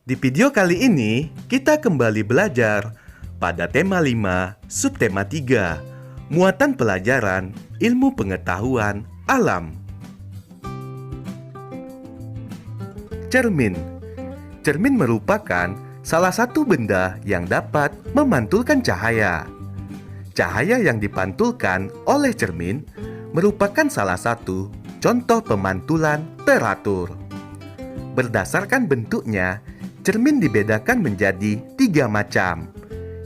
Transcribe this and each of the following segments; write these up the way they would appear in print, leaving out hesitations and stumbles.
Di video kali ini, kita kembali belajar pada tema 5, subtema 3, muatan pelajaran ilmu pengetahuan alam. Cermin. Cermin merupakan salah satu benda yang dapat memantulkan cahaya. Cahaya yang dipantulkan oleh cermin merupakan salah satu contoh pemantulan teratur. Berdasarkan bentuknya, cermin dibedakan menjadi 3 macam.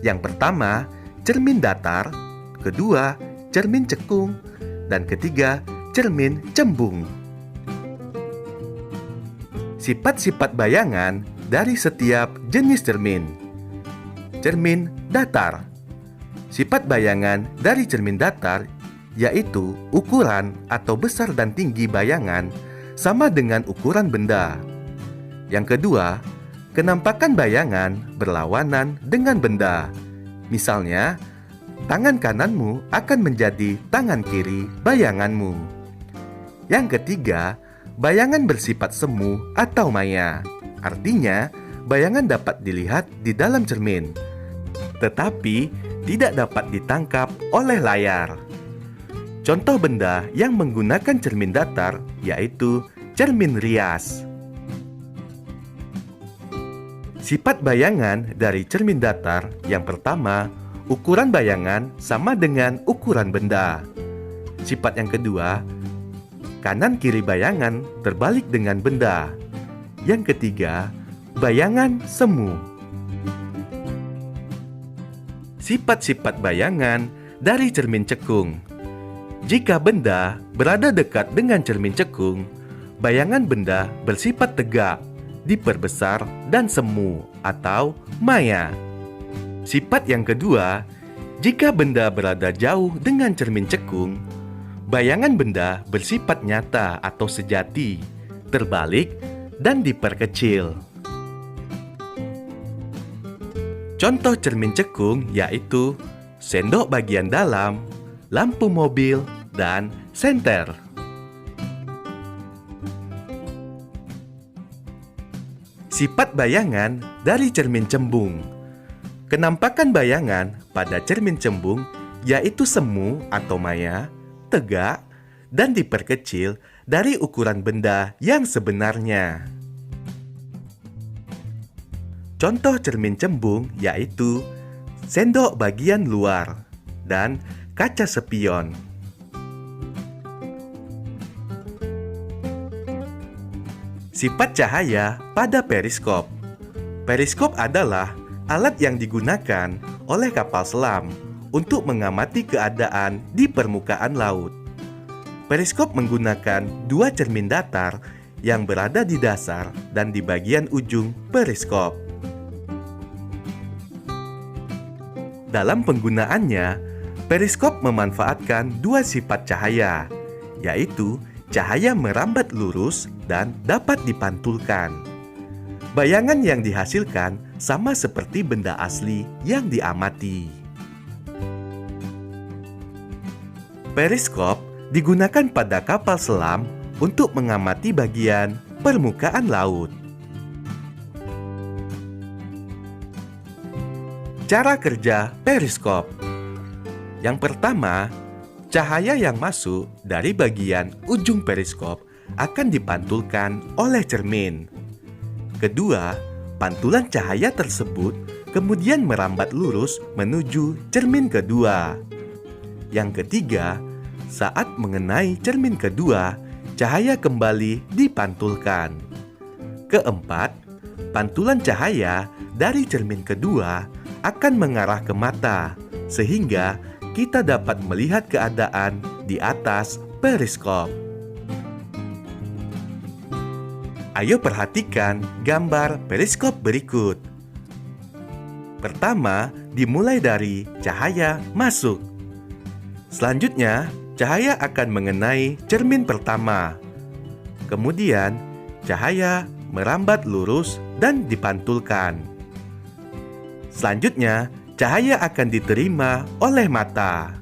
Yang pertama, cermin datar, kedua, cermin cekung, dan ketiga, cermin cembung. Sifat-sifat bayangan dari setiap jenis cermin. Cermin datar. Sifat bayangan dari cermin datar yaitu ukuran atau besar dan tinggi bayangan sama dengan ukuran benda. Yang kedua, kenampakan bayangan berlawanan dengan benda. Misalnya, tangan kananmu akan menjadi tangan kiri bayanganmu. Yang ketiga, bayangan bersifat semu atau maya. Artinya, bayangan dapat dilihat di dalam cermin, tetapi tidak dapat ditangkap oleh layar. Contoh benda yang menggunakan cermin datar yaitu cermin rias. Sifat bayangan dari cermin datar yang pertama, ukuran bayangan sama dengan ukuran benda. Sifat yang kedua, kanan kiri bayangan terbalik dengan benda. Yang ketiga, bayangan semu. Sifat-sifat bayangan dari cermin cekung. Jika benda berada dekat dengan cermin cekung, bayangan benda bersifat tegak, diperbesar dan semu atau maya. Sifat yang kedua, jika benda berada jauh dengan cermin cekung, bayangan benda bersifat nyata atau sejati, terbalik dan diperkecil. Contoh cermin cekung yaitu sendok bagian dalam, lampu mobil, dan senter. Sifat bayangan dari cermin cembung. Kenampakan bayangan pada cermin cembung yaitu semu atau maya, tegak, dan diperkecil dari ukuran benda yang sebenarnya. Contoh cermin cembung yaitu sendok bagian luar dan kaca spion. Sifat cahaya pada periskop. Periskop adalah alat yang digunakan oleh kapal selam untuk mengamati keadaan di permukaan laut. Periskop menggunakan 2 cermin datar yang berada di dasar dan di bagian ujung periskop. Dalam penggunaannya, periskop memanfaatkan 2 sifat cahaya, yaitu cahaya merambat lurus dan dapat dipantulkan. Bayangan yang dihasilkan sama seperti benda asli yang diamati. Periskop digunakan pada kapal selam untuk mengamati bagian permukaan laut. Cara kerja periskop. Yang pertama, cahaya yang masuk dari bagian ujung periskop akan dipantulkan oleh cermin. Kedua, pantulan cahaya tersebut kemudian merambat lurus menuju cermin kedua. Yang ketiga, saat mengenai cermin kedua, cahaya kembali dipantulkan. Keempat, pantulan cahaya dari cermin kedua akan mengarah ke mata, sehingga kita dapat melihat keadaan di atas periskop. Ayo perhatikan gambar periskop berikut. Pertama, dimulai dari cahaya masuk. Selanjutnya, cahaya akan mengenai cermin pertama. Kemudian, cahaya merambat lurus dan dipantulkan. Selanjutnya, cahaya akan diterima oleh mata.